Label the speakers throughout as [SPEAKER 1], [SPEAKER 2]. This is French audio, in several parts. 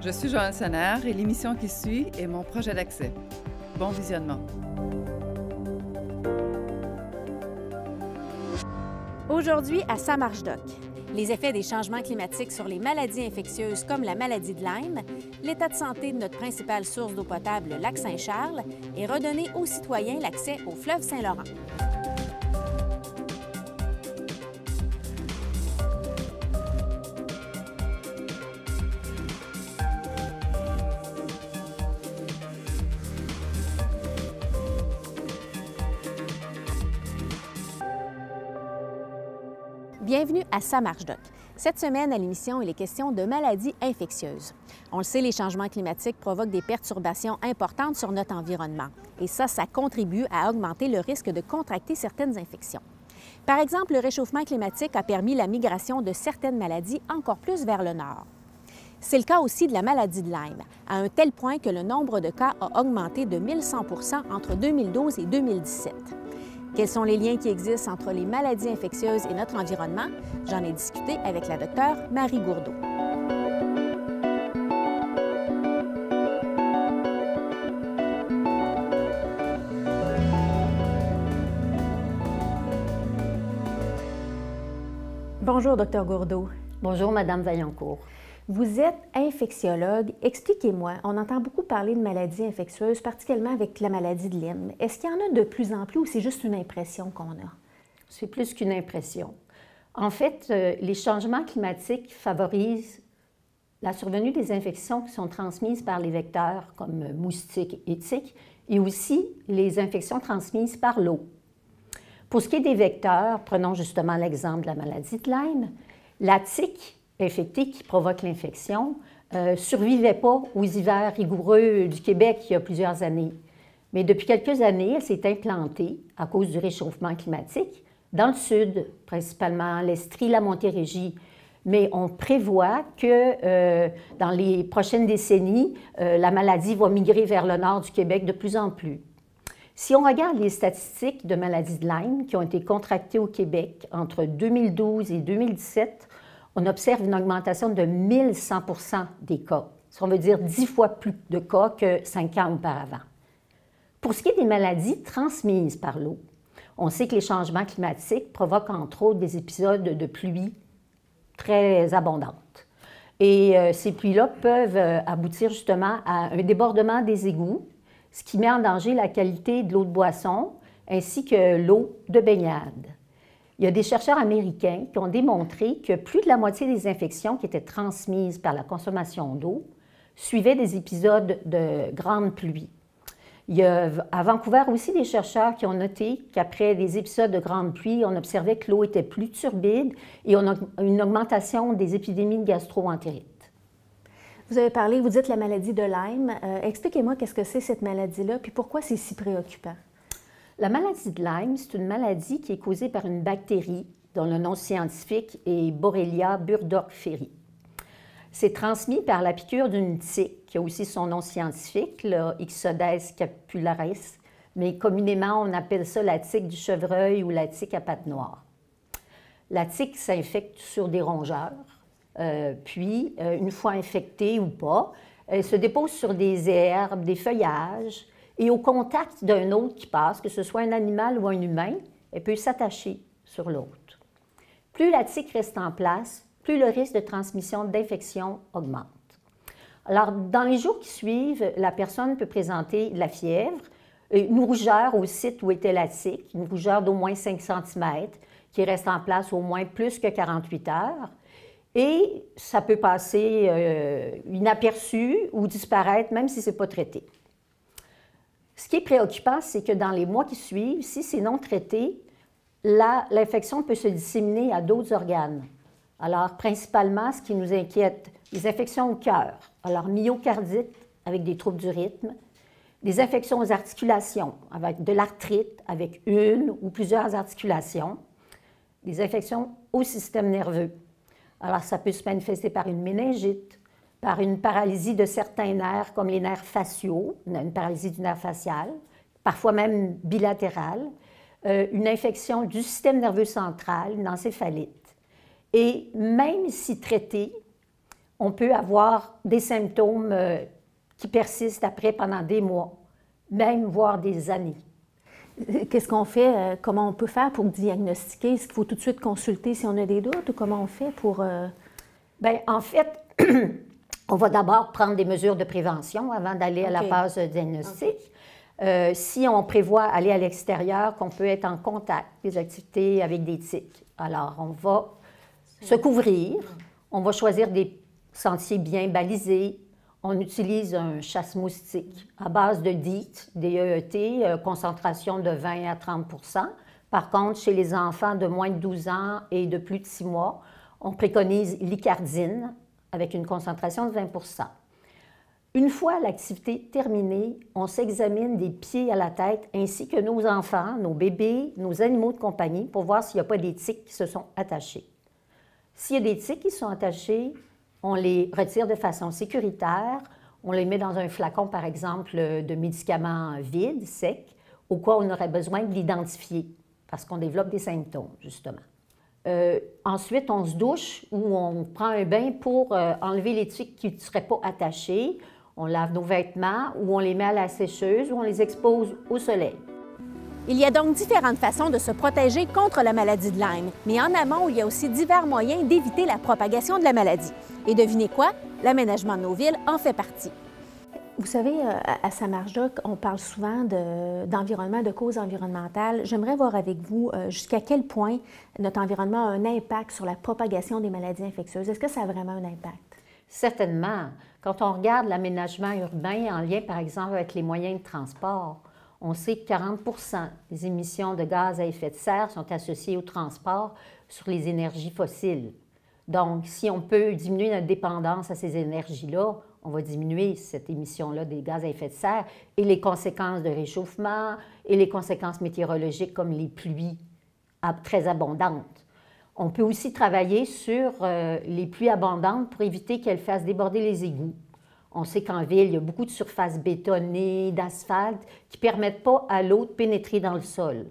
[SPEAKER 1] Je suis Joanne Sonnard et l'émission qui suit est mon projet d'accès. Bon visionnement.
[SPEAKER 2] Aujourd'hui, à Ça marche doc. Les effets des changements climatiques sur les maladies infectieuses comme la maladie de Lyme, l'état de santé de notre principale source d'eau potable, le lac Saint-Charles, et redonner aux citoyens l'accès au fleuve Saint-Laurent. Bienvenue à Ça marche doc. Cette semaine, à l'émission, il est question de maladies infectieuses. On le sait, les changements climatiques provoquent des perturbations importantes sur notre environnement. Et ça contribue à augmenter le risque de contracter certaines infections. Par exemple, le réchauffement climatique a permis la migration de certaines maladies encore plus vers le nord. C'est le cas aussi de la maladie de Lyme, à un tel point que le nombre de cas a augmenté de 1100 % entre 2012 et 2017. Quels sont les liens qui existent entre les maladies infectieuses et notre environnement? J'en ai discuté avec la docteure Marie Gourdeau. Bonjour, docteur Gourdeau.
[SPEAKER 3] Bonjour, Madame Vaillancourt.
[SPEAKER 2] Vous êtes infectiologue. Expliquez-moi, on entend beaucoup parler de maladies infectieuses, particulièrement avec la maladie de Lyme. Est-ce qu'il y en a de plus en plus ou c'est juste une impression qu'on a?
[SPEAKER 3] C'est plus qu'une impression. En fait, les changements climatiques favorisent la survenue des infections qui sont transmises par les vecteurs comme moustiques et tiques et aussi les infections transmises par l'eau. Pour ce qui est des vecteurs, prenons justement l'exemple de la maladie de Lyme, la tique infectée qui provoque l'infection ne survivait pas aux hivers rigoureux du Québec il y a plusieurs années. Mais depuis quelques années, elle s'est implantée, à cause du réchauffement climatique, dans le sud, principalement l'Estrie, la Montérégie. Mais on prévoit que dans les prochaines décennies, la maladie va migrer vers le nord du Québec de plus en plus. Si on regarde les statistiques de maladies de Lyme qui ont été contractées au Québec entre 2012 et 2017, on observe une augmentation de 1100 % des cas. Ça veut dire 10 fois plus de cas que 5 ans auparavant. Pour ce qui est des maladies transmises par l'eau, on sait que les changements climatiques provoquent entre autres des épisodes de pluie très abondantes. Et ces pluies-là peuvent aboutir justement à un débordement des égouts, ce qui met en danger la qualité de l'eau de boisson ainsi que l'eau de baignade. Il y a des chercheurs américains qui ont démontré que plus de la moitié des infections qui étaient transmises par la consommation d'eau suivaient des épisodes de grande pluie. Il y a à Vancouver aussi des chercheurs qui ont noté qu'après des épisodes de grande pluie, on observait que l'eau était plus turbide et on a une augmentation des épidémies de gastro-entérite.
[SPEAKER 2] Vous avez parlé, vous dites la maladie de Lyme. Expliquez-moi qu'est-ce que c'est cette maladie-là, puis pourquoi c'est si préoccupant?
[SPEAKER 3] La maladie de Lyme, c'est une maladie qui est causée par une bactérie dont le nom scientifique est Borrelia burgdorferi. C'est transmis par la piqûre d'une tique, qui a aussi son nom scientifique, le Ixodes scapularis, mais communément on appelle ça la tique du chevreuil ou la tique à pattes noires. La tique s'infecte sur des rongeurs, puis une fois infectée ou pas, elle se dépose sur des herbes, des feuillages, et au contact d'un autre qui passe, que ce soit un animal ou un humain, elle peut s'attacher sur l'autre. Plus la tique reste en place, plus le risque de transmission d'infection augmente. Alors, dans les jours qui suivent, la personne peut présenter de la fièvre, une rougeur au site où était la tique, une rougeur d'au moins 5 cm, qui reste en place au moins plus que 48 heures, et ça peut passer inaperçu ou disparaître, même si ce n'est pas traité. Ce qui est préoccupant, c'est que dans les mois qui suivent, si c'est non traité, l'infection peut se disséminer à d'autres organes. Alors, principalement, ce qui nous inquiète, les infections au cœur, alors myocardite avec des troubles du rythme, des infections aux articulations, avec de l'arthrite, avec une ou plusieurs articulations, des infections au système nerveux. Alors, ça peut se manifester par une méningite, par une paralysie de certains nerfs, comme les nerfs faciaux, une paralysie du nerf facial, parfois même bilatérale, une infection du système nerveux central, une encéphalite. Et même si traitée, on peut avoir des symptômes qui persistent après pendant des mois, même voire des années.
[SPEAKER 2] Qu'est-ce qu'on fait? Comment on peut faire pour diagnostiquer? Est-ce qu'il faut tout de suite consulter si on a des doutes ou comment on fait pour...
[SPEAKER 3] Bien, en fait, on va d'abord prendre des mesures de prévention avant d'aller à la phase diagnostic. Si on prévoit aller à l'extérieur, qu'on peut être en contact des activités avec des tiques, alors on va se couvrir, on va choisir des sentiers bien balisés, on utilise un chasse-moustique à base de DEET, DEET, concentration de 20 à 30 %. Par contre, chez les enfants de moins de 12 ans et de plus de 6 mois, on préconise l'icardine avec une concentration de 20 %. Une fois l'activité terminée, on s'examine des pieds à la tête ainsi que nos enfants, nos bébés, nos animaux de compagnie pour voir s'il n'y a pas des tiques qui se sont attachées. S'il y a des tiques qui sont attachées, on les retire de façon sécuritaire. On les met dans un flacon, par exemple, de médicaments vides, secs, au cas où on aurait besoin de l'identifier, parce qu'on développe des symptômes, justement. Ensuite, on se douche ou on prend un bain pour enlever les tiques qui ne seraient pas attachées. On lave nos vêtements ou on les met à la sécheuse ou on les expose au soleil.
[SPEAKER 2] Il y a donc différentes façons de se protéger contre la maladie de Lyme, mais en amont, il y a aussi divers moyens d'éviter la propagation de la maladie. Et devinez quoi? L'aménagement de nos villes en fait partie. Vous savez, à Samarjok, on parle souvent d'environnement, de causes environnementales. J'aimerais voir avec vous jusqu'à quel point notre environnement a un impact sur la propagation des maladies infectieuses. Est-ce que ça a vraiment un impact?
[SPEAKER 3] Certainement. Quand on regarde l'aménagement urbain en lien, par exemple, avec les moyens de transport, on sait que 40 % des émissions de gaz à effet de serre sont associées au transport sur les énergies fossiles. Donc, si on peut diminuer notre dépendance à ces énergies-là, on va diminuer cette émission-là des gaz à effet de serre et les conséquences de réchauffement et les conséquences météorologiques comme les pluies très abondantes. On peut aussi travailler sur les pluies abondantes pour éviter qu'elles fassent déborder les égouts. On sait qu'en ville, il y a beaucoup de surfaces bétonnées, d'asphalte, qui ne permettent pas à l'eau de pénétrer dans le sol.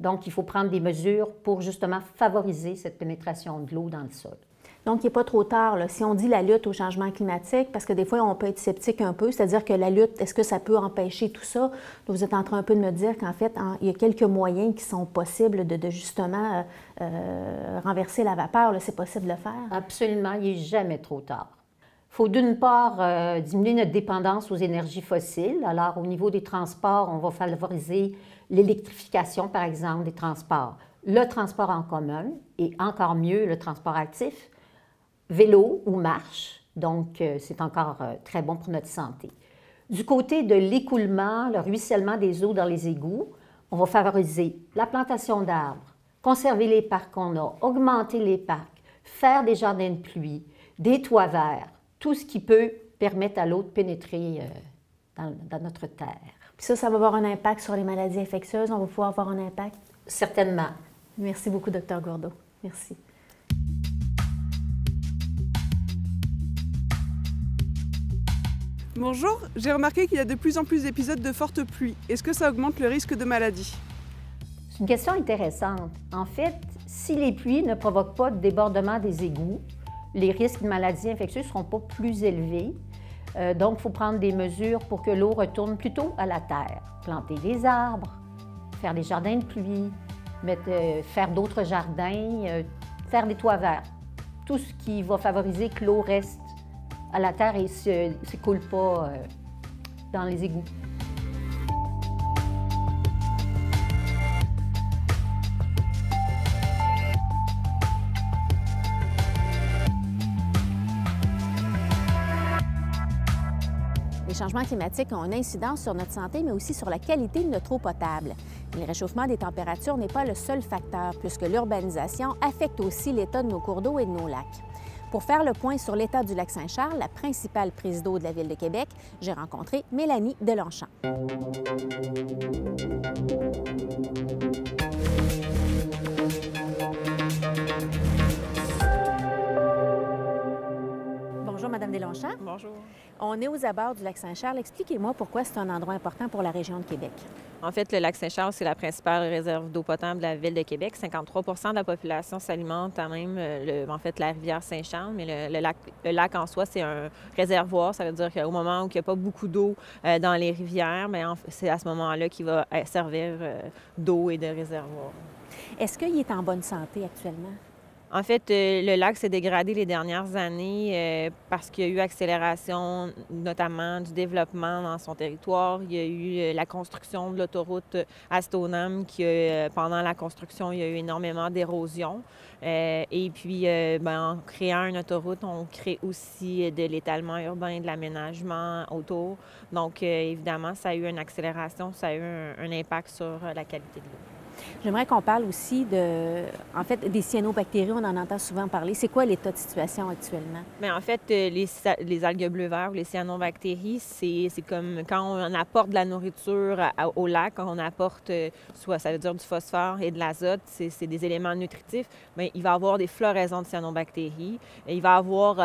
[SPEAKER 3] Donc, il faut prendre des mesures pour justement favoriser cette pénétration de l'eau dans le sol.
[SPEAKER 2] Donc, il n'est pas trop tard, là. Si on dit la lutte au changement climatique, parce que des fois, on peut être sceptique un peu, c'est-à-dire que la lutte, est-ce que ça peut empêcher tout ça? Vous êtes en train un peu de me dire qu'en fait, il y a quelques moyens qui sont possibles de justement renverser la vapeur. C'est possible de le faire?
[SPEAKER 3] Absolument, il n'est jamais trop tard. Il faut d'une part diminuer notre dépendance aux énergies fossiles. Alors, au niveau des transports, on va favoriser l'électrification, par exemple, des transports. Le transport en commun et encore mieux, le transport actif, vélo ou marche. Donc, c'est encore très bon pour notre santé. Du côté de l'écoulement, le ruissellement des eaux dans les égouts, on va favoriser la plantation d'arbres, conserver les parcs qu'on a, augmenter les parcs, faire des jardins de pluie, des toits verts, tout ce qui peut permettre à l'eau de pénétrer dans notre terre.
[SPEAKER 2] Puis ça va avoir un impact sur les maladies infectieuses? On va pouvoir avoir un impact?
[SPEAKER 3] Certainement.
[SPEAKER 2] Merci beaucoup, Dr. Gourdeau. Merci.
[SPEAKER 4] Bonjour, j'ai remarqué qu'il y a de plus en plus d'épisodes de fortes pluies. Est-ce que ça augmente le risque de maladie?
[SPEAKER 3] C'est une question intéressante. En fait, si les pluies ne provoquent pas de débordement des égouts, les risques de maladies infectieuses ne seront pas plus élevés. Donc, il faut prendre des mesures pour que l'eau retourne plutôt à la terre. Planter des arbres, faire des jardins de pluie, faire d'autres jardins, faire des toits verts. Tout ce qui va favoriser que l'eau reste à la terre et ne s'écoule pas dans les égouts.
[SPEAKER 2] Les changements climatiques ont une incidence sur notre santé, mais aussi sur la qualité de notre eau potable. Le réchauffement des températures n'est pas le seul facteur, puisque l'urbanisation affecte aussi l'état de nos cours d'eau et de nos lacs. Pour faire le point sur l'état du lac Saint-Charles, la principale prise d'eau de la Ville de Québec, j'ai rencontré Mélanie Delonchamp. Bonjour, Mme Madame Deslongchamps.
[SPEAKER 5] Bonjour.
[SPEAKER 2] On est aux abords du lac Saint-Charles. Expliquez-moi pourquoi c'est un endroit important pour la région de Québec.
[SPEAKER 5] En fait, le lac Saint-Charles, c'est la principale réserve d'eau potable de la ville de Québec. 53 de la population s'alimente à même, la rivière Saint-Charles, mais le lac en soi, c'est un réservoir. Ça veut dire qu'au moment où il n'y a pas beaucoup d'eau dans les rivières, c'est à ce moment-là qu'il va servir d'eau et de réservoir.
[SPEAKER 2] Est-ce qu'il est en bonne santé actuellement?
[SPEAKER 5] En fait, le lac s'est dégradé les dernières années parce qu'il y a eu accélération, notamment du développement dans son territoire. Il y a eu la construction de l'autoroute à Stoneham, pendant la construction, il y a eu énormément d'érosion. Et puis, en créant une autoroute, on crée aussi de l'étalement urbain, de l'aménagement autour. Donc, évidemment, ça a eu une accélération, ça a eu un impact sur la qualité de l'eau.
[SPEAKER 2] J'aimerais qu'on parle aussi des cyanobactéries. On en entend souvent parler. C'est quoi l'état de situation actuellement?
[SPEAKER 5] Mais en fait, les algues bleu-vert ou les cyanobactéries, c'est comme quand on apporte de la nourriture au lac, quand on apporte, soit ça veut dire du phosphore et de l'azote, c'est des éléments nutritifs, mais il va y avoir des floraisons de cyanobactéries. Et il va y avoir...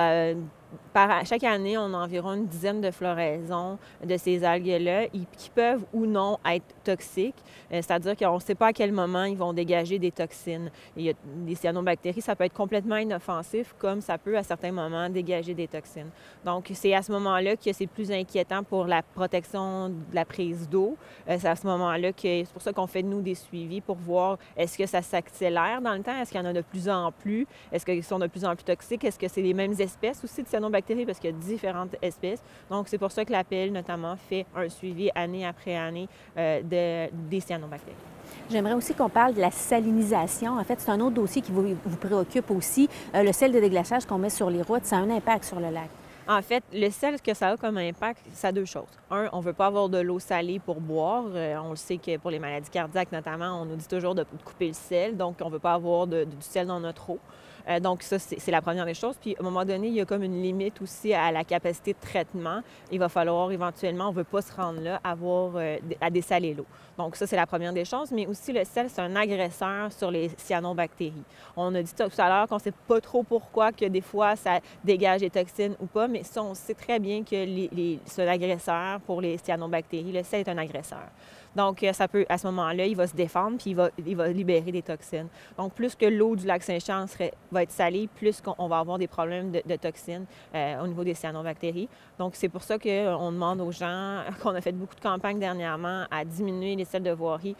[SPEAKER 5] chaque année, on a environ une dizaine de floraisons de ces algues-là qui peuvent ou non être toxiques. C'est-à-dire qu'on ne sait pas à quel moment ils vont dégager des toxines. Il y a des cyanobactéries, ça peut être complètement inoffensif, comme ça peut à certains moments dégager des toxines. Donc, c'est à ce moment-là que c'est plus inquiétant pour la protection de la prise d'eau. C'est à ce moment-là que c'est pour ça qu'on fait, nous, des suivis pour voir est-ce que ça s'accélère dans le temps, est-ce qu'il y en a de plus en plus, est-ce qu'ils sont de plus en plus toxiques, est-ce que c'est les mêmes espèces aussi de cyanobactéries, parce qu'il y a différentes espèces. Donc, c'est pour ça que l'APL, notamment, fait un suivi année après année des cyanobactéries.
[SPEAKER 2] J'aimerais aussi qu'on parle de la salinisation. En fait, c'est un autre dossier qui vous préoccupe aussi. Le sel de déglaçage qu'on met sur les routes, ça a un impact sur le lac.
[SPEAKER 5] En fait, le sel, ce que ça a comme impact, ça a deux choses. Un, on ne veut pas avoir de l'eau salée pour boire. On le sait que pour les maladies cardiaques, notamment, on nous dit toujours de couper le sel. Donc, on ne veut pas avoir du sel dans notre eau. Donc, ça, c'est la première des choses. Puis, à un moment donné, il y a comme une limite aussi à la capacité de traitement. Il va falloir éventuellement, on ne veut pas se rendre là, à dessaler l'eau. Donc, ça, c'est la première des choses. Mais aussi, le sel, c'est un agresseur sur les cyanobactéries. On a dit tout à l'heure qu'on ne sait pas trop pourquoi, que des fois, ça dégage des toxines ou pas. Mais ça, on sait très bien que c'est un agresseur pour les cyanobactéries. Le sel est un agresseur. Donc, ça peut, à ce moment-là, il va se défendre puis il va libérer des toxines. Donc, plus que l'eau du lac Saint-Charles va être salée, plus qu'on va avoir des problèmes de toxines au niveau des cyanobactéries. Donc, c'est pour ça qu'on demande aux gens, qu'on a fait beaucoup de campagnes dernièrement, à diminuer les sels de voirie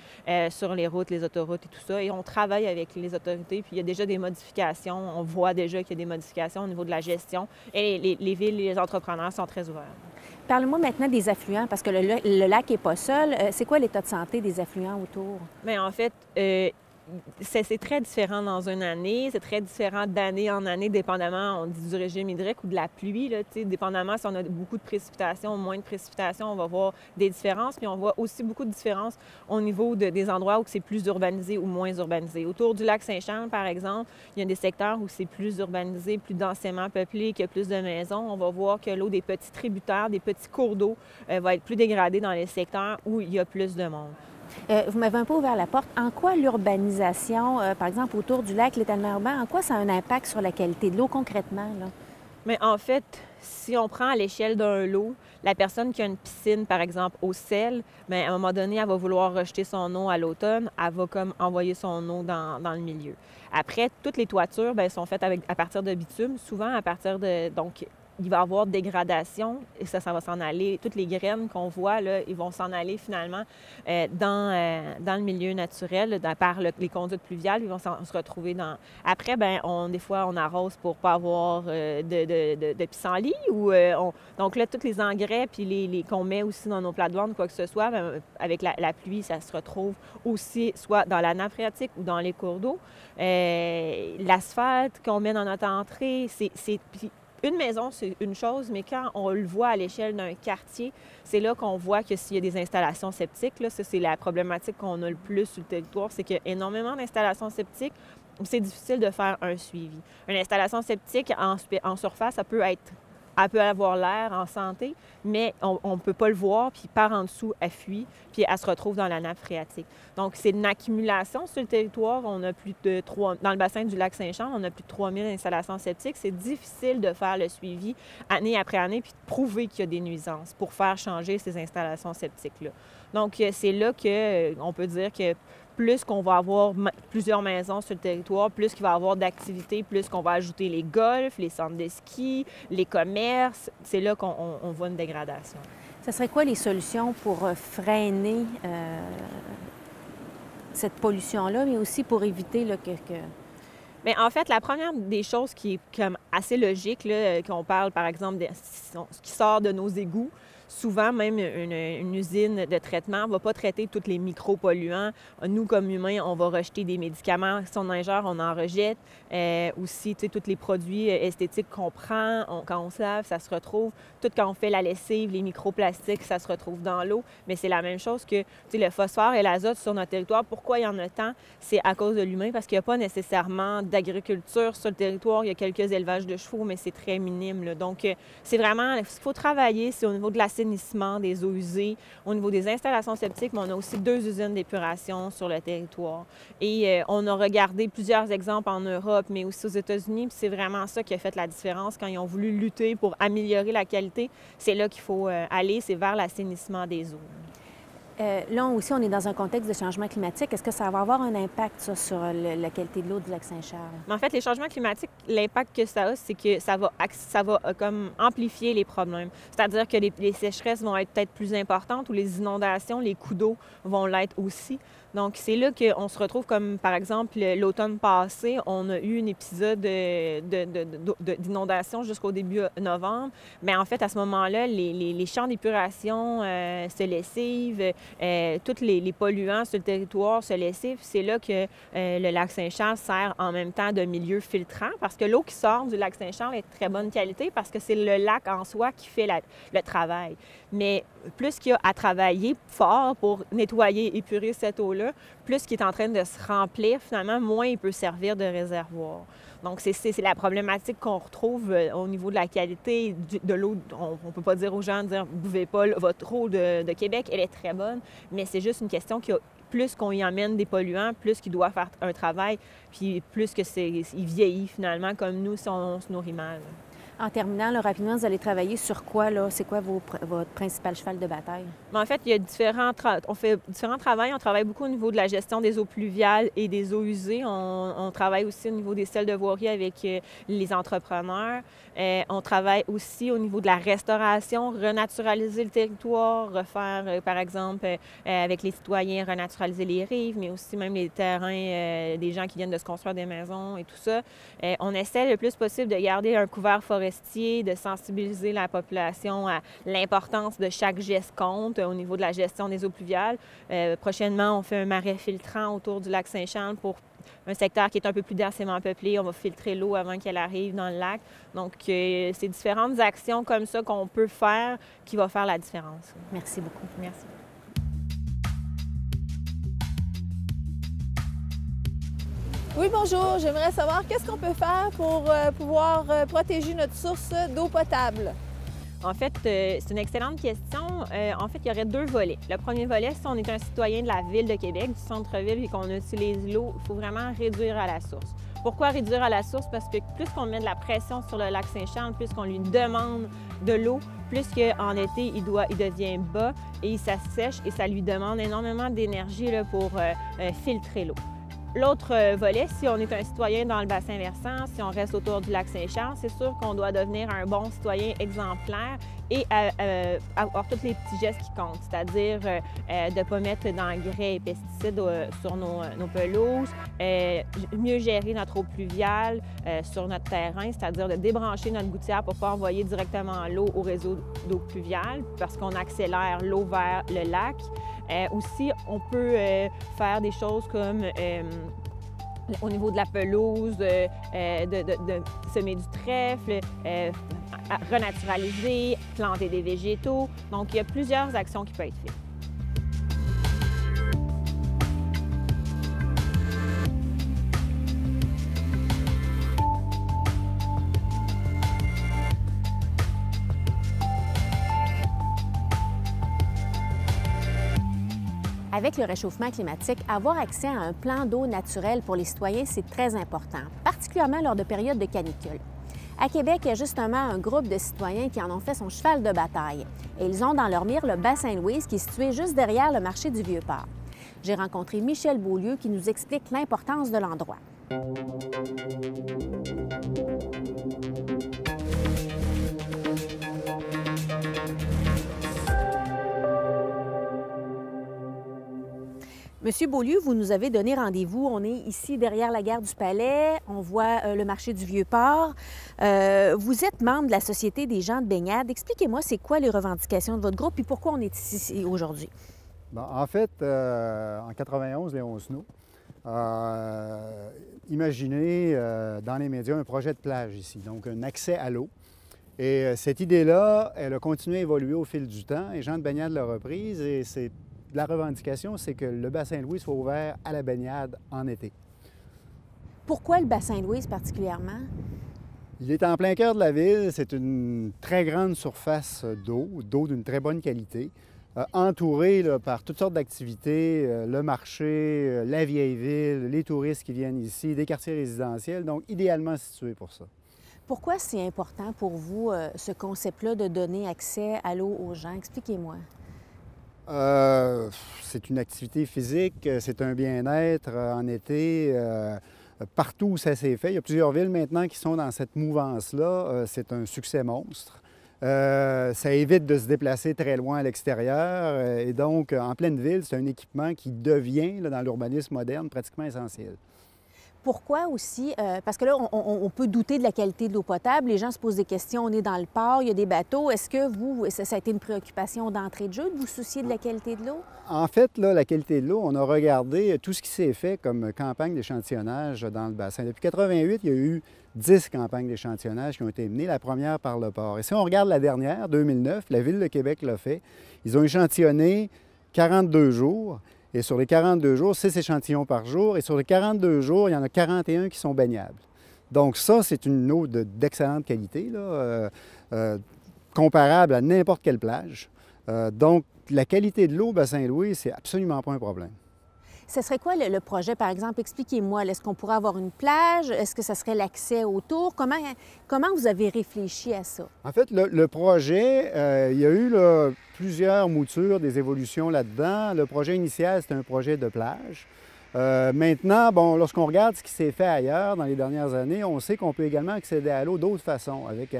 [SPEAKER 5] sur les routes, les autoroutes et tout ça. Et on travaille avec les autorités, puis il y a déjà des modifications. On voit déjà qu'il y a des modifications au niveau de la gestion. Et les villes et les entrepreneurs sont très ouverts.
[SPEAKER 2] Parle-moi maintenant des affluents, parce que le lac n'est pas seul. C'est quoi l'état de santé des affluents autour?
[SPEAKER 5] Bien, en fait, c'est très différent dans une année. C'est très différent d'année en année, dépendamment, on dit du régime hydrique ou de la pluie. Là, dépendamment si on a beaucoup de précipitations ou moins de précipitations, on va voir des différences. Puis on voit aussi beaucoup de différences au niveau des endroits où c'est plus urbanisé ou moins urbanisé. Autour du lac Saint-Charles, par exemple, il y a des secteurs où c'est plus urbanisé, plus densément peuplé, qu'il y a plus de maisons. On va voir que l'eau des petits tributaires, des petits cours d'eau va être plus dégradée dans les secteurs où il y a plus de monde.
[SPEAKER 2] Vous m'avez un peu ouvert la porte. En quoi l'urbanisation, par exemple, autour du lac, l'étalement urbain, en quoi ça a un impact sur la qualité de l'eau concrètement, là?
[SPEAKER 5] Mais en fait, si on prend à l'échelle d'un lot, la personne qui a une piscine, par exemple, au sel, bien, à un moment donné, elle va vouloir rejeter son eau à l'automne, elle va comme envoyer son eau dans le milieu. Après, toutes les toitures bien, sont faites à partir de bitume, souvent à partir de... Donc, il va y avoir dégradation et ça va s'en aller. Toutes les graines qu'on voit, là, ils vont s'en aller finalement dans le milieu naturel, par les conduites pluviales, ils vont se retrouver dans... Après, bien, des fois, on arrose pour pas avoir de pissenlit donc là, tous les engrais puis qu'on met aussi dans nos plates-bandes, quoi que ce soit, bien, avec la pluie, ça se retrouve aussi soit dans la nappe phréatique ou dans les cours d'eau. L'asphalte qu'on met dans notre entrée, une maison, c'est une chose, mais quand on le voit à l'échelle d'un quartier, c'est là qu'on voit que s'il y a des installations septiques, là, ça, c'est la problématique qu'on a le plus sur le territoire, c'est qu'il y a énormément d'installations septiques où c'est difficile de faire un suivi. Une installation septique en surface, ça peut être elle peut avoir l'air en santé, mais on ne peut pas le voir, puis par en dessous, elle fuit, puis elle se retrouve dans la nappe phréatique. Donc, c'est une accumulation sur le territoire. On a plus de 3... Dans le bassin du lac Saint-Charles, on a plus de 3000 installations septiques. C'est difficile de faire le suivi année après année, puis de prouver qu'il y a des nuisances pour faire changer ces installations septiques-là. Donc, c'est là qu'on peut dire que plus qu'on va avoir plusieurs maisons sur le territoire, plus qu'il va y avoir d'activités, plus qu'on va ajouter les golfs, les centres de ski, les commerces, c'est là qu'on voit une dégradation.
[SPEAKER 2] Ce serait quoi les solutions pour freiner cette pollution-là, mais aussi pour éviter là, que...
[SPEAKER 5] Bien, en fait, la première des choses qui est comme assez logique, là, qu'on parle par exemple de ce qui sort de nos égouts, souvent, même une usine de traitement ne va pas traiter tous les micropolluants. Nous, comme humains, on va rejeter des médicaments. Si on ingère, on en rejette. Aussi, tu sais, tous les produits esthétiques qu'on prend, quand on se lave, ça se retrouve. Tout quand on fait la lessive, les microplastiques, ça se retrouve dans l'eau. Mais c'est la même chose que, tu sais, le phosphore et l'azote sur notre territoire. Pourquoi il y en a tant? C'est à cause de l'humain, parce qu'il n'y a pas nécessairement d'agriculture sur le territoire. Il y a quelques élevages de chevaux, mais c'est très minime, là. Donc, c'est vraiment... Il faut travailler, c'est au niveau de l'assainissement des eaux usées, au niveau des installations septiques, mais on a aussi 2 usines d'épuration sur le territoire. Et on a regardé plusieurs exemples en Europe, mais aussi aux États-Unis, puis c'est vraiment ça qui a fait la différence quand ils ont voulu lutter pour améliorer la qualité. C'est là qu'il faut aller, c'est vers l'assainissement des eaux.
[SPEAKER 2] Là aussi, on est dans un contexte de changement climatique. Est-ce que ça va avoir un impact, ça, sur la qualité de l'eau du lac Saint-Charles?
[SPEAKER 5] En fait, les changements climatiques, l'impact que ça a, c'est que ça va comme amplifier les problèmes. C'est-à-dire que les sécheresses vont être peut-être plus importantes ou les inondations, les coups d'eau vont l'être aussi. Donc, c'est là qu'on se retrouve comme, par exemple, l'automne passé, on a eu un épisode d'inondation jusqu'au début novembre. Mais en fait, à ce moment-là, les champs d'épuration se lessivent, tous les polluants sur le territoire se lessivent. C'est là que le lac Saint-Charles sert en même temps de milieu filtrant, parce que l'eau qui sort du lac Saint-Charles est de très bonne qualité, parce que c'est le lac en soi qui fait le travail. Mais plus qu'il y a à travailler fort pour nettoyer, épurer cette eau-là, plus qu'il est en train de se remplir, finalement, moins il peut servir de réservoir. Donc, c'est la problématique qu'on retrouve au niveau de la qualité de l'eau. On ne peut pas dire aux gens, « buvez pas votre eau de Québec, elle est très bonne », mais c'est juste une question qu'il y a plus qu'on y emmène des polluants, plus qu'il doit faire un travail, puis plus il vieillit finalement, comme nous, si on se nourrit mal.
[SPEAKER 2] En terminant, là, rapidement, vous allez travailler sur quoi, là? C'est quoi votre principal cheval de bataille?
[SPEAKER 5] En fait, il y a on fait différents travaux. On travaille beaucoup au niveau de la gestion des eaux pluviales et des eaux usées. On travaille aussi au niveau des stèles de voirie avec les entrepreneurs. On travaille aussi au niveau de la restauration, renaturaliser le territoire, refaire, par exemple, avec les citoyens, renaturaliser les rives, mais aussi même les terrains des gens qui viennent de se construire des maisons et tout ça. On essaie le plus possible de garder un couvert forestier, de sensibiliser la population à l'importance de chaque geste compte au niveau de la gestion des eaux pluviales. Prochainement, on fait un marais filtrant autour du lac Saint-Charles pour un secteur qui est un peu plus densément peuplé. On va filtrer l'eau avant qu'elle arrive dans le lac. Donc, c'est différentes actions comme ça qu'on peut faire qui vont faire la différence.
[SPEAKER 2] Merci beaucoup.
[SPEAKER 5] Merci.
[SPEAKER 6] Oui, bonjour. J'aimerais savoir qu'est-ce qu'on peut faire pour pouvoir protéger notre source d'eau potable.
[SPEAKER 5] En fait, c'est une excellente question. En fait, il y aurait 2 volets. Le premier volet, si on est un citoyen de la Ville de Québec, du centre-ville, et qu'on utilise l'eau, il faut vraiment réduire à la source. Pourquoi réduire à la source? Parce que plus qu'on met de la pression sur le lac Saint-Charles, plus qu'on lui demande de l'eau, plus qu'en été, il devient bas et il s'assèche et ça lui demande énormément d'énergie pour filtrer l'eau. L'autre volet, si on est un citoyen dans le bassin versant, si on reste autour du lac Saint-Charles, c'est sûr qu'on doit devenir un bon citoyen exemplaire et avoir tous les petits gestes qui comptent, c'est-à-dire de ne pas mettre d'engrais et pesticides sur nos pelouses, mieux gérer notre eau pluviale sur notre terrain, c'est-à-dire de débrancher notre gouttière pour ne pas envoyer directement l'eau au réseau d'eau pluviale parce qu'on accélère l'eau vers le lac. Aussi, on peut faire des choses comme au niveau de la pelouse, de semer du trèfle, renaturaliser, planter des végétaux. Donc, il y a plusieurs actions qui peuvent être faites.
[SPEAKER 2] Avec le réchauffement climatique, avoir accès à un plan d'eau naturel pour les citoyens, c'est très important, particulièrement lors de périodes de canicule. À Québec, il y a justement un groupe de citoyens qui en ont fait son cheval de bataille. Et ils ont dans leur mire le bassin Louise qui est situé juste derrière le marché du Vieux-Port. J'ai rencontré Michel Beaulieu qui nous explique l'importance de l'endroit. Monsieur Beaulieu, vous nous avez donné rendez-vous. On est ici derrière la gare du Palais. On voit le marché du Vieux-Port. Vous êtes membre de la Société des gens de baignade. Expliquez-moi, c'est quoi les revendications de votre groupe et pourquoi on est ici aujourd'hui?
[SPEAKER 7] Bon, en fait, en 91, Léon Snow imaginez dans les médias un projet de plage ici, donc un accès à l'eau. Et cette idée-là, elle a continué à évoluer au fil du temps. Les gens de baignade l'ont reprise et c'est la revendication, c'est que le bassin Louise soit ouvert à la baignade en été.
[SPEAKER 2] Pourquoi le bassin Louise particulièrement?
[SPEAKER 7] Il est en plein cœur de la ville. C'est une très grande surface d'eau d'une très bonne qualité, entourée là, par toutes sortes d'activités, le marché, la vieille ville, les touristes qui viennent ici, des quartiers résidentiels, donc idéalement situé pour ça.
[SPEAKER 2] Pourquoi c'est important pour vous, ce concept-là de donner accès à l'eau aux gens? Expliquez-moi.
[SPEAKER 7] C'est une activité physique, c'est un bien-être en été. Partout où ça s'est fait, il y a plusieurs villes maintenant qui sont dans cette mouvance-là. C'est un succès monstre. Ça évite de se déplacer très loin à l'extérieur. Et donc, en pleine ville, c'est un équipement qui devient, là, dans l'urbanisme moderne, pratiquement essentiel.
[SPEAKER 2] Pourquoi aussi? Parce que là, on peut douter de la qualité de l'eau potable. Les gens se posent des questions. On est dans le port, il y a des bateaux. Est-ce que vous, ça a été une préoccupation d'entrée de jeu de vous soucier de la qualité de l'eau?
[SPEAKER 7] En fait, là, la qualité de l'eau, on a regardé tout ce qui s'est fait comme campagne d'échantillonnage dans le bassin. Depuis 1988, il y a eu 10 campagnes d'échantillonnage qui ont été menées, la première par le port. Et si on regarde la dernière, 2009, la Ville de Québec l'a fait. Ils ont échantillonné 42 jours. Et sur les 42 jours, 6 échantillons par jour. Et sur les 42 jours, il y en a 41 qui sont baignables. Donc ça, c'est une eau d'excellente qualité, là, comparable à n'importe quelle plage. Donc la qualité de l'eau au Bassin-Louis, c'est absolument pas un problème.
[SPEAKER 2] Ce serait quoi le projet, par exemple? Expliquez-moi. Est-ce qu'on pourrait avoir une plage? Est-ce que ce serait l'accès autour? Comment vous avez réfléchi à ça?
[SPEAKER 7] En fait, le projet, il y a eu là, plusieurs moutures, des évolutions là-dedans. Le projet initial, c'était un projet de plage. Maintenant, bon, lorsqu'on regarde ce qui s'est fait ailleurs dans les dernières années, on sait qu'on peut également accéder à l'eau d'autres façons, avec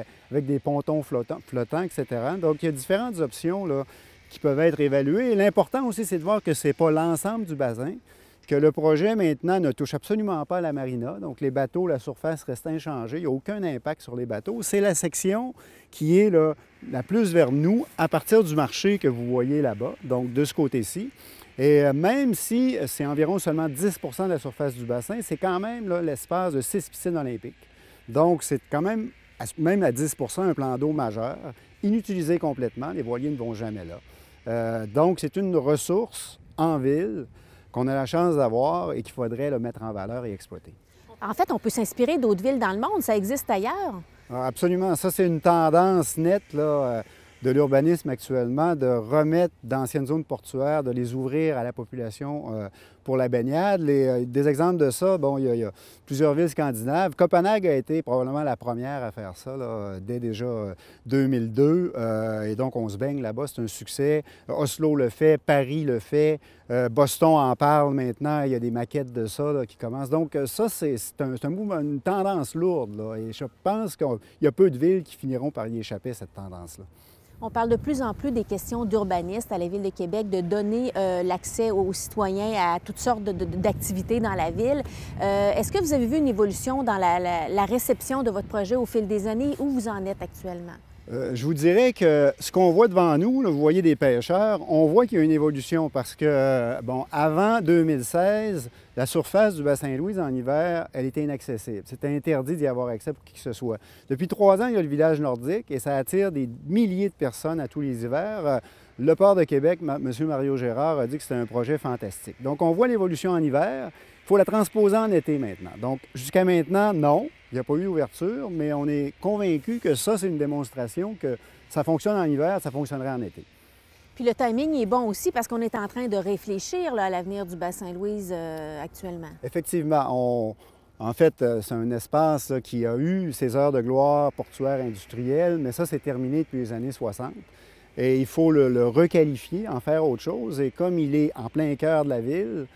[SPEAKER 7] des pontons flottants, etc. Donc, il y a différentes options là, qui peuvent être évaluées. Et l'important aussi, c'est de voir que ce n'est pas l'ensemble du bassin, que le projet maintenant ne touche absolument pas à la marina. Donc, les bateaux, la surface reste inchangée. Il n'y a aucun impact sur les bateaux. C'est la section qui est là, la plus vers nous, à partir du marché que vous voyez là-bas, donc de ce côté-ci. Et même si c'est environ seulement 10 de la surface du bassin, c'est quand même l'espace de 6 piscines olympiques. Donc, c'est quand même à 10 un plan d'eau majeur, inutilisé complètement. Les voiliers ne vont jamais là. Donc, c'est une ressource en ville qu'on a la chance d'avoir et qu'il faudrait mettre en valeur et exploiter.
[SPEAKER 2] En fait, on peut s'inspirer d'autres villes dans le monde. Ça existe ailleurs.
[SPEAKER 7] Absolument. Ça, c'est une tendance nette là, de l'urbanisme actuellement, de remettre d'anciennes zones portuaires, de les ouvrir à la population pour la baignade. Des exemples de ça, bon, il y a plusieurs villes scandinaves. Copenhague a été probablement la première à faire ça, là, dès déjà 2002. Et donc, on se baigne là-bas, c'est un succès. Oslo le fait, Paris le fait, Boston en parle maintenant. Il y a des maquettes de ça là, qui commencent. Donc, ça, c'est un mouvement, une tendance lourde, là, et je pense qu'il y a peu de villes qui finiront par y échapper à cette tendance-là.
[SPEAKER 2] On parle de plus en plus des questions d'urbanistes à la Ville de Québec, de donner l'accès aux citoyens à toutes sortes d'activités dans la ville. Est-ce que vous avez vu une évolution dans la réception de votre projet au fil des années? Où vous en êtes actuellement?
[SPEAKER 7] Je vous dirais que ce qu'on voit devant nous, là, vous voyez des pêcheurs, on voit qu'il y a une évolution parce que, bon, avant 2016, la surface du Bassin-Louise en hiver, elle était inaccessible. C'était interdit d'y avoir accès pour qui que ce soit. Depuis 3 ans, il y a le village nordique et ça attire des milliers de personnes à tous les hivers. Le port de Québec, M. Mario Gérard a dit que c'était un projet fantastique. Donc, on voit l'évolution en hiver. Il faut la transposer en été maintenant. Donc, jusqu'à maintenant, non, il n'y a pas eu d'ouverture, mais on est convaincu que ça, c'est une démonstration que ça fonctionne en hiver, ça fonctionnerait en été.
[SPEAKER 2] Puis le timing est bon aussi parce qu'on est en train de réfléchir là, à l'avenir du bassin Louise actuellement.
[SPEAKER 7] Effectivement, en fait, c'est un espace là, qui a eu ses heures de gloire portuaire industrielle, mais ça, c'est terminé depuis les années 60. Et il faut le requalifier, en faire autre chose. Et comme il est en plein cœur de la ville,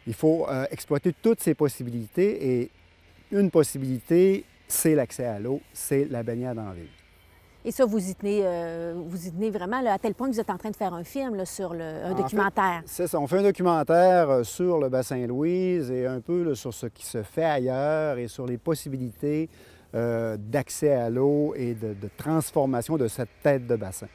[SPEAKER 7] il faut exploiter toutes ses possibilités. Et une possibilité, c'est l'accès à l'eau, c'est la baignade en ville.
[SPEAKER 2] Et ça, vous y tenez vraiment là, à tel point que vous êtes en train de faire un film là, sur un documentaire.
[SPEAKER 7] C'est ça. On fait un documentaire sur le bassin Louise et un peu là, sur ce qui se fait ailleurs et sur les possibilités d'accès à l'eau et de transformation de cette tête de bassin.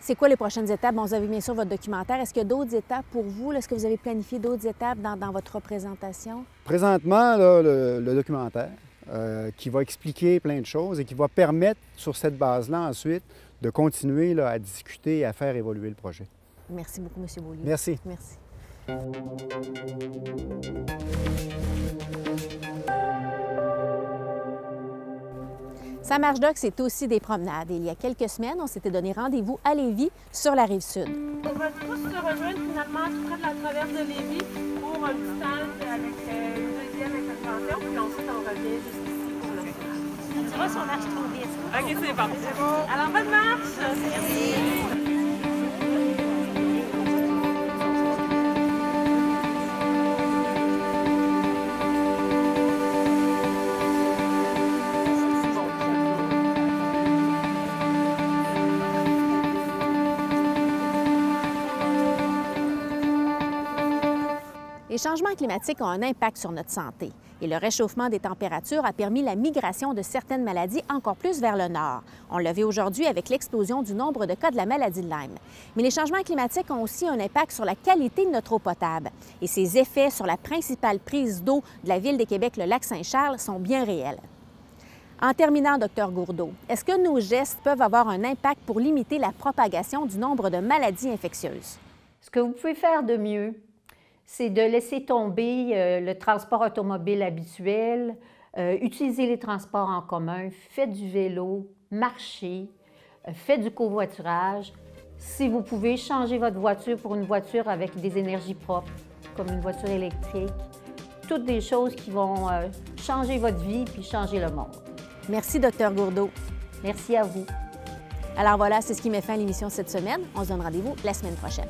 [SPEAKER 2] C'est quoi les prochaines étapes? Bon, vous avez bien sûr votre documentaire. Est-ce qu'il y a d'autres étapes pour vous? Est-ce que vous avez planifié d'autres étapes dans votre présentation?
[SPEAKER 7] Présentement, là, le documentaire qui va expliquer plein de choses et qui va permettre, sur cette base-là, ensuite, de continuer là, à discuter et à faire évoluer le projet.
[SPEAKER 2] Merci beaucoup, M. Beaulieu.
[SPEAKER 7] Merci.
[SPEAKER 2] Merci. Sa marche dock, c'est aussi des promenades. Et il y a quelques semaines, on s'était donné rendez-vous à Lévis, sur la rive sud.
[SPEAKER 8] On va tous se rejoindre finalement tout près de la traverse de Lévis pour un petit stand avec une deuxième intervention, puis ensuite on revient jusqu'ici pour le final.
[SPEAKER 3] Tu diras si on marche trop vite.
[SPEAKER 8] OK, c'est bon. Alors, bonne marche! Merci!
[SPEAKER 2] Les changements climatiques ont un impact sur notre santé et le réchauffement des températures a permis la migration de certaines maladies encore plus vers le nord. On l'a vu aujourd'hui avec l'explosion du nombre de cas de la maladie de Lyme. Mais les changements climatiques ont aussi un impact sur la qualité de notre eau potable et ses effets sur la principale prise d'eau de la ville de Québec, le lac Saint-Charles, sont bien réels. En terminant, Dr Gourdeau, est-ce que nos gestes peuvent avoir un impact pour limiter la propagation du nombre de maladies infectieuses?
[SPEAKER 3] Ce que vous pouvez faire de mieux, c'est de laisser tomber le transport automobile habituel, utiliser les transports en commun, faites du vélo, marchez, faites du covoiturage. Si vous pouvez, changer votre voiture pour une voiture avec des énergies propres, comme une voiture électrique. Toutes des choses qui vont changer votre vie puis changer le monde.
[SPEAKER 2] Merci, Dr Gourdeau.
[SPEAKER 3] Merci à vous.
[SPEAKER 2] Alors voilà, c'est ce qui met fin à l'émission cette semaine. On se donne rendez-vous la semaine prochaine.